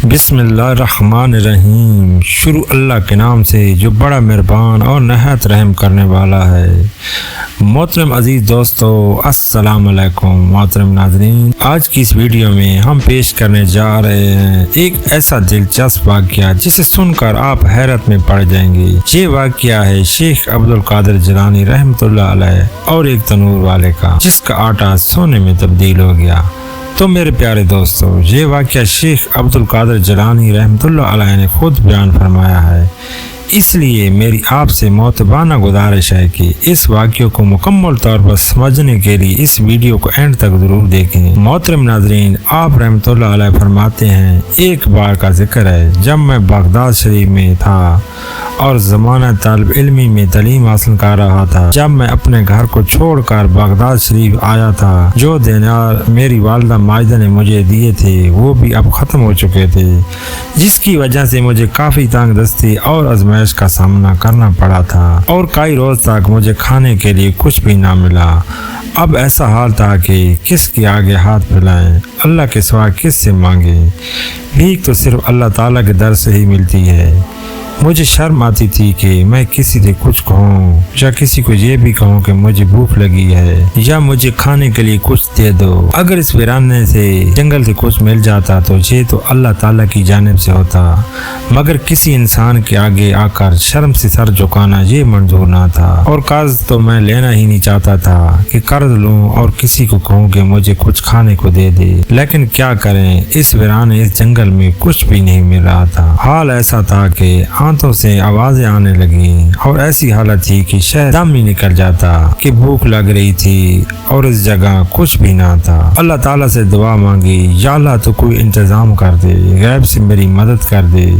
بسم اللہ الرحمن الرحیم۔ شروع اللہ کے نام سے جو بڑا مہربان اور نہایت رحم کرنے والا ہے۔ محترم عزیز دوستو، السلام علیکم۔ محترم ناظرین، آج کی اس ویڈیو میں ہم پیش کرنے جا رہے ہیں ایک ایسا دلچسپ واقعہ جسے سن کر آپ حیرت میں پڑ جائیں گے۔ یہ واقعہ ہے شیخ عبدالقادر جیلانی رحمۃ اللہ علیہ اور ایک تنور والے کا، جس کا آٹا سونے میں تبدیل ہو گیا۔ تو میرے پیارے دوستو، یہ واقعہ شیخ عبدالقادر جیلانی رحمۃ اللہ علیہ نے خود بیان فرمایا ہے، اس لیے میری آپ سے معتبانہ گزارش ہے کہ اس واقعے کو مکمل طور پر سمجھنے کے لیے اس ویڈیو کو اینڈ تک ضرور دیکھیں۔ محترم ناظرین، آپ رحمۃ اللہ علیہ فرماتے ہیں، ایک بار کا ذکر ہے جب میں بغداد شریف میں تھا اور زمانہ طالب علمی میں تعلیم حاصل کر رہا تھا، جب میں اپنے گھر کو چھوڑ کر بغداد شریف آیا تھا۔ جو دینار میری والدہ ماجدہ نے مجھے دیے تھے وہ بھی اب ختم ہو چکے تھے، جس کی وجہ سے مجھے کافی تنگ دستی اور آزمائش کا سامنا کرنا پڑا تھا اور کئی روز تک مجھے کھانے کے لیے کچھ بھی نہ ملا۔ اب ایسا حال تھا کہ کس کے آگے ہاتھ پھیلائیں، اللہ کے سوا کس سے مانگیں۔ بھیک تو صرف اللہ تعالیٰ کے در سے ہی ملتی ہے۔ مجھے شرم آتی تھی کہ میں کسی سے کچھ کہوں یا کسی کو یہ بھی کہوں کہ مجھے بھوک لگی ہے یا مجھے کھانے کے لیے کچھ دے دو۔ اگر اس ویرانے سے جنگل سے کچھ مل جاتا تو یہ تو اللہ تعالیٰ کی جانب سے ہوتا، مگر کسی انسان کے آگے آ کر شرم سے سر جھکانا یہ منظور نہ تھا، اور قرض تو میں لینا ہی نہیں چاہتا تھا کہ قرض لوں اور کسی کو کہوں کہ مجھے کچھ کھانے کو دے دے۔ لیکن کیا کریں، اس ویرانے اس جنگل میں کچھ بھی نہیں مل رہا تھا۔ حال ایسا تھا کہ آنتوں سے آوازیں آنے لگیں اور ایسی حالت تھی کہ شاید دم ہی نکل جاتا کہ بھوک لگ رہی تھی اور اس جگہ کچھ بھی نہ تھا۔ اللہ تعالیٰ سے دعا مانگی، یا اللہ تو کوئی انتظام کر دے، غیب سے میری مدد کر دے،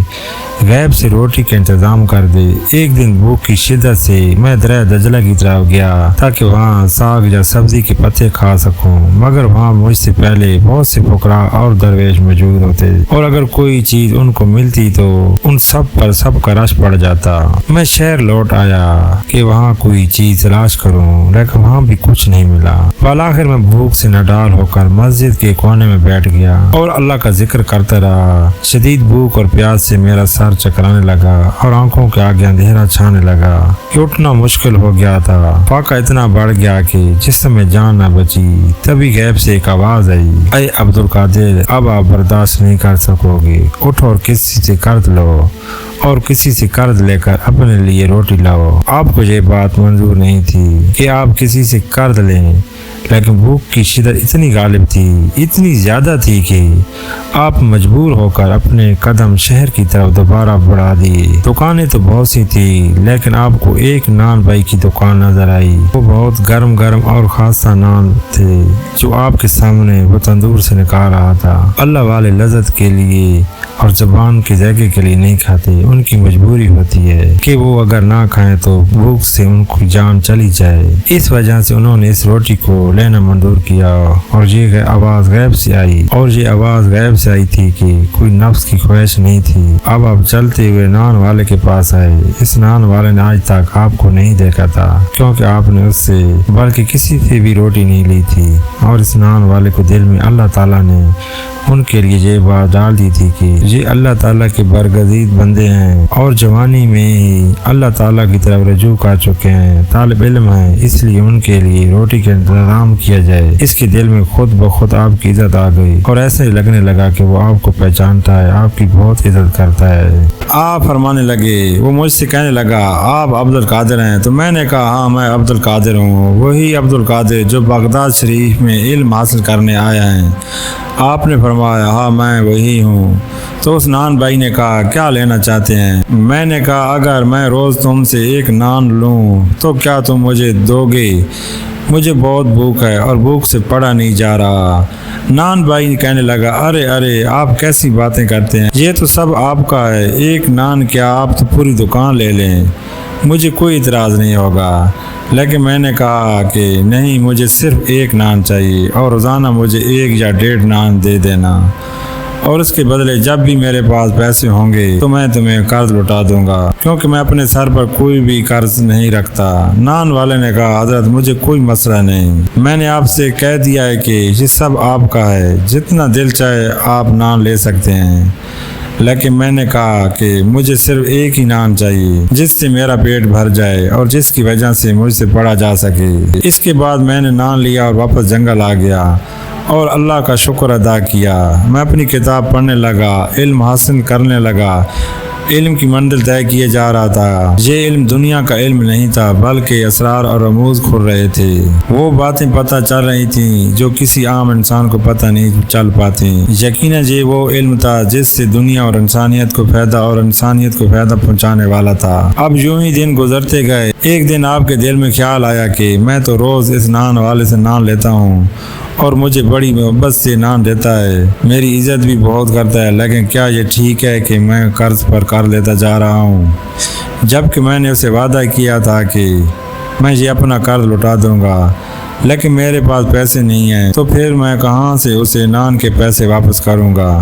غیب سے روٹی کا انتظام کر دے۔ ایک دن بھوک کی شدت سے میں دریا دجلہ کی طرف گیا تاکہ وہاں ساگ یا سبزی کے پتے کھا سکوں، مگر وہاں مجھ سے پہلے بہت سے فقراء اور درویش موجود ہوتے اور اگر کوئی چیز ان کو ملتی تو ان سب پر سب کا رش پڑ جاتا۔ میں شہر لوٹ آیا کہ وہاں کوئی چیز تلاش کروں، لیکن وہاں بھی کچھ نہیں ملا۔ بالآخر میں بھوک سے نڈال ہو کر مسجد کے کونے میں بیٹھ گیا اور اللہ کا ذکر کرتا رہا۔ شدید بھوک اور پیاس سے میرا سر چکرانے لگا اور آنکھوں کے آگے اندھیرا چھانے لگا کہ اٹھنا مشکل ہو گیا تھا۔ فاقہ اتنا بڑھ گیا کہ جسم میں جان نہ بچی۔ تبھی غیب سے ایک آواز آئی، اے عبدالقادر، اب آپ برداشت نہیں کر سکو گے، اٹھو اور کسی سے قرض لو اور کسی سے قرض لے کر اپنے لیے روٹی لاؤ۔ آپ کو یہ بات منظور نہیں تھی کہ آپ کسی سے قرض لیں، لیکن بھوک کی شدت اتنی غالب تھی، اتنی زیادہ تھی کہ آپ مجبور ہو کر اپنے قدم شہر کی طرف دوبارہ بڑھا دیے۔ دکانیں تو بہت سی تھی، لیکن آپ کو ایک نان بائی کی دکان نظر آئی۔ وہ بہت گرم گرم اور خاصا نان تھے جو آپ کے سامنے وہ تندور سے نکال رہا تھا۔ اللہ والے لذت کے لیے اور زبان کے ذائقے کے لیے نہیں کھاتے، ان کی مجبوری ہوتی ہے کہ وہ اگر نہ کھائیں تو بھوک سے ان کی جان چلی جائے۔ اس وجہ سے انہوں نے اس روٹی کو لینا منظور کیا اور یہ آواز غیب سے آئی، اور یہ آواز غیب سے آئی تھی کہ کوئی نفس کی خواہش نہیں تھی۔ اب آپ چلتے ہوئے نان والے کے پاس آئے۔ اس نان والے نے آج تک آپ کو نہیں دیکھا تھا، کیونکہ آپ نے اس سے بلکہ کسی سے بھی روٹی نہیں لی تھی، اور اس نان والے کو دل میں اللہ تعالیٰ نے ان کے لیے یہ بات ڈال دی تھی کہ یہ اللہ تعالیٰ کے برگزید بندے ہیں اور جوانی میں ہی اللہ تعالیٰ کی طرف رجوع کر چکے ہیں، طالب علم ہیں، اس لیے ان کے لیے روٹی کا انتظام کیا جائے۔ اس کے دل میں خود بخود آپ کی عزت آ گئی اور ایسے لگنے لگا کہ وہ آپ کو پہچانتا ہے، آپ کی بہت عزت کرتا ہے۔ آپ فرمانے لگے، وہ مجھ سے کہنے لگا، آپ عبدالقادر ہیں؟ تو میں نے کہا، ہاں میں عبدالقادر ہوں، وہی عبدالقادر جو بغداد شریف میں علم حاصل کرنے آیا ہیں۔ آپ نے فرمایا، ہاں میں وہی ہوں۔ تو اس نان بھائی نے کہا، کیا لینا چاہتے ہیں؟ میں نے کہا، اگر میں روز تم سے ایک نان لوں تو کیا تم مجھے دو گے؟ مجھے بہت بھوک ہے اور بھوک سے پڑا نہیں جا رہا۔ نان بھائی کہنے لگا، ارے آپ کیسی باتیں کرتے ہیں، یہ تو سب آپ کا ہے، ایک نان کیا آپ تو پوری دکان لے لیں، مجھے کوئی اعتراض نہیں ہوگا۔ لیکن میں نے کہا کہ نہیں، مجھے صرف ایک نان چاہیے اور روزانہ مجھے 1 یا 1.5 نان دے دینا، اور اس کے بدلے جب بھی میرے پاس پیسے ہوں گے تو میں تمہیں قرض لوٹا دوں گا، کیونکہ میں اپنے سر پر کوئی بھی قرض نہیں رکھتا۔ نان والے نے کہا، حضرت مجھے کوئی مسئلہ نہیں، میں نے آپ سے کہہ دیا ہے کہ یہ سب آپ کا ہے، جتنا دل چاہے آپ نان لے سکتے ہیں۔ لیکن میں نے کہا کہ مجھے صرف ایک ہی نان چاہیے جس سے میرا پیٹ بھر جائے اور جس کی وجہ سے مجھ سے پڑھا جا سکے۔ اس کے بعد میں نے نان لیا اور واپس جنگل آ گیا اور اللہ کا شکر ادا کیا۔ میں اپنی کتاب پڑھنے لگا، علم حاصل کرنے لگا، علم کی منزل طے کیے جا رہا تھا۔ یہ علم دنیا کا علم نہیں تھا بلکہ اسرار اور رموز کھل رہے تھے۔ وہ باتیں پتہ چل رہی تھیں جو کسی عام انسان کو پتہ نہیں چل پاتی۔ یقیناً یہ وہ علم تھا جس سے دنیا اور انسانیت کو فائدہ پہنچانے والا تھا۔ اب یوں ہی دن گزرتے گئے۔ ایک دن آپ کے دل میں خیال آیا کہ میں تو روز اس نان والے سے نان لیتا ہوں اور مجھے بڑی محبت سے نان دیتا ہے، میری عزت بھی بہت کرتا ہے، لیکن کیا یہ ٹھیک ہے کہ میں قرض پر قرض لیتا جا رہا ہوں، جبکہ میں نے اسے وعدہ کیا تھا کہ میں یہ اپنا قرض لوٹا دوں گا، لیکن میرے پاس پیسے نہیں ہیں تو پھر میں کہاں سے اسے نان کے پیسے واپس کروں گا۔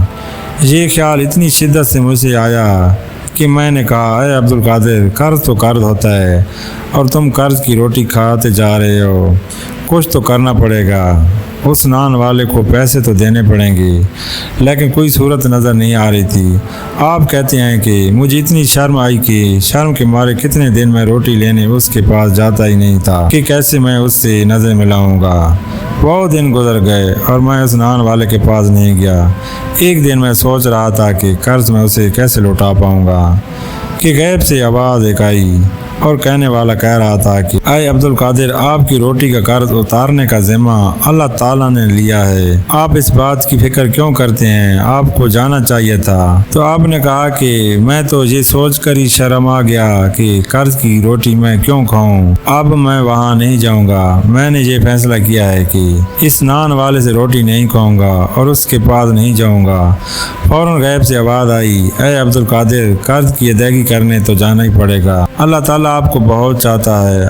یہ خیال اتنی شدت سے مجھے آیا کہ میں نے کہا، اے عبدالقادر، قرض تو قرض ہوتا ہے اور تم قرض کی روٹی کھاتے جا رہے ہو، کچھ تو کرنا پڑے گا۔ اس نان والے کو پیسے تو دینے پڑیں گے، لیکن کوئی صورت نظر نہیں آ رہی تھی۔ آپ کہتے ہیں کہ مجھے اتنی شرم آئی کہ شرم کے مارے کتنے دن میں روٹی لینے اس کے پاس جاتا ہی نہیں تھا کہ کیسے میں اس سے نظر ملاؤں گا۔ بہت دن گزر گئے اور میں اس نان والے کے پاس نہیں گیا۔ ایک دن میں سوچ رہا تھا کہ قرض میں اسے کیسے لوٹا پاؤں گا کہ غیب سے آواز ایک آئی اور کہنے والا کہہ رہا تھا کہ اے عبدالقادر، آپ کی روٹی کا قرض اتارنے کا ذمہ اللہ تعالیٰ نے لیا ہے، آپ اس بات کی فکر کیوں کرتے ہیں؟ آپ کو جانا چاہیے تھا۔ تو آپ نے کہا کہ میں تو یہ سوچ کر ہی شرم آ گیا کہ قرض کی روٹی میں کیوں کھاؤں، اب میں وہاں نہیں جاؤں گا۔ میں نے یہ فیصلہ کیا ہے کہ اس نان والے سے روٹی نہیں کھاؤں گا اور اس کے پاس نہیں جاؤں گا۔ فوراً غیب سے آواز آئی، اے عبدالقادر، قرض کی ادائیگی کرنے تو جانا ہی پڑے گا، اللہ تعالیٰ آپ کو بہت چاہتا ہے،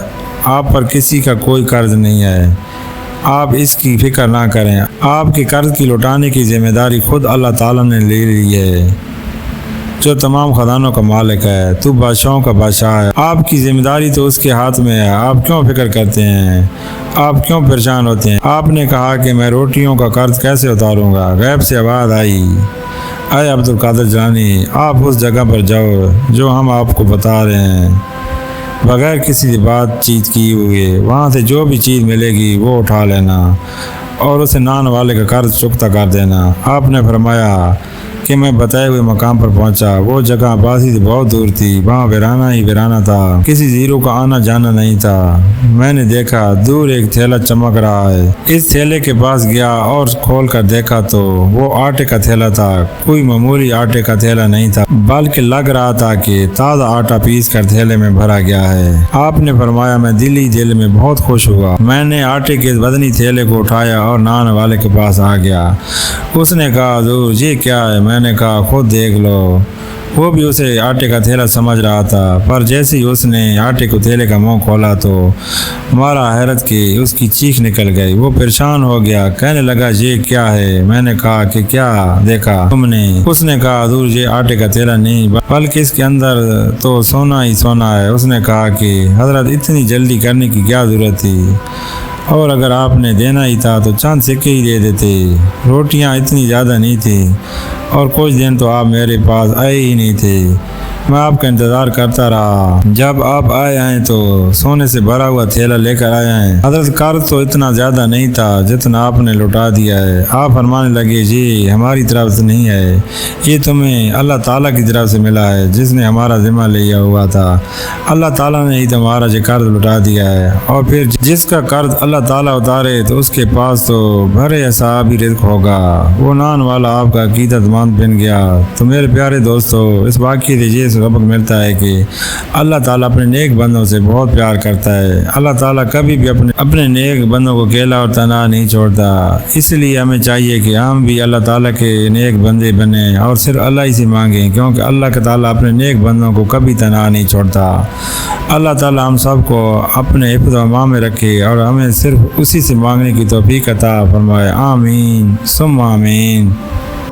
آپ پر کسی کا کوئی قرض نہیں ہے، آپ اس کی فکر نہ کریں، آپ کے قرض کی لوٹانے کی ذمہ داری خود اللہ تعالیٰ نے لے لی ہے جو تمام خزانوں کا مالک ہے، تو بادشاہوں کا بادشاہ ہے، آپ کی ذمہ داری تو اس کے ہاتھ میں ہے، آپ کیوں فکر کرتے ہیں، آپ کیوں پریشان ہوتے ہیں؟ آپ نے کہا کہ میں روٹیوں کا قرض کیسے اتاروں گا؟ غیب سے آواز آئی، اے عبدالقادر جانی، آپ اس جگہ پر جاؤ جو ہم آپ کو بتا رہے ہیں، بغیر کسی بات چیت کی ہوئے، وہاں سے جو بھی چیز ملے گی وہ اٹھا لینا اور اسے نان والے کا قرض چکتا کر دینا۔ آپ نے فرمایا کہ میں بتائے ہوئے مقام پر پہنچا۔ وہ جگہ باسی سے بہت دور تھی، وہاں ویرانہ ہی ویرانہ تھا، کسی زیرو کا آنا جانا نہیں تھا۔ میں نے دیکھا دور ایک تھیلا چمک رہا ہے، اس تھیلے کے پاس گیا اور کھول کر دیکھا تو وہ آٹے کا تھیلا تھا۔ کوئی معمولی آٹے کا تھیلا نہیں تھا بلکہ لگ رہا تھا کہ تازہ آٹا پیس کر تھیلے میں بھرا گیا ہے۔ آپ نے فرمایا میں دل میں بہت خوش ہوا۔ میں نے آٹے کے وزنی تھیلے کو اٹھایا اور نان والے کے پاس آ گیا۔ اس نے کہا حضور یہ کیا ہے؟ میں نے کہا خود دیکھ لو۔ وہ بھی اسے آٹے کا تھیلا سمجھ رہا تھا، پر جیسے ہی اس نے آٹے کو تھیلے کا منہ کھولا تو مارا حیرت کی اس کی چیخ نکل گئی۔ وہ پریشان ہو گیا، کہنے لگا یہ کیا ہے؟ میں نے کہا کہ کیا دیکھا تم نے؟ اس نے کہا حضور یہ آٹے کا تھیلا نہیں بلکہ اس کے اندر تو سونا ہی سونا ہے۔ اس نے کہا کہ حضرت اتنی جلدی کرنے کی کیا ضرورت تھی، اور اگر آپ نے دینا ہی تھا تو چند سکے ہی دے دیتے، روٹیاں اتنی زیادہ نہیں تھی اور کچھ دن تو آپ میرے پاس آئے ہی نہیں تھے۔ میں آپ کا انتظار کرتا رہا، جب آپ آئے ہیں تو سونے سے بھرا ہوا تھیلا لے کر آئے ہیں۔ حضرت قرض تو اتنا زیادہ نہیں تھا جتنا آپ نے لوٹا دیا ہے۔ آپ فرمانے لگے یہ ہماری طرف سے نہیں ہے، یہ تمہیں اللہ تعالیٰ کی طرف سے ملا ہے جس نے ہمارا ذمہ لیا ہوا تھا۔ اللہ تعالیٰ نے ہی تمہارا یہ قرض لوٹا دیا ہے، اور پھر جس کا قرض اللہ تعالیٰ اتارے تو اس کے پاس تو بھرے حساب ہی رزق ہوگا۔ وہ نان والا آپ کا عقیدت مند بن گیا۔ تو میرے پیارے دوستو، اس واقعے سے یہ سبق ملتا ہے کہ اللہ تعالیٰ اپنے نیک بندوں سے بہت پیار کرتا ہے۔ اللہ تعالیٰ کبھی بھی اپنے نیک بندوں کو اکیلا اور تنہا نہیں چھوڑتا۔ اس لیے ہمیں چاہیے کہ ہم بھی اللہ تعالیٰ کے نیک بندے بنیں اور صرف اللہ ہی سے مانگیں، کیونکہ اللہ تعالیٰ اپنے نیک بندوں کو کبھی تنہا نہیں چھوڑتا۔ اللہ تعالیٰ ہم سب کو اپنے حفظ و امان میں رکھے اور ہمیں صرف اسی سے مانگنے کی توفیق عطا فرمائے۔ آمین ثم آمین۔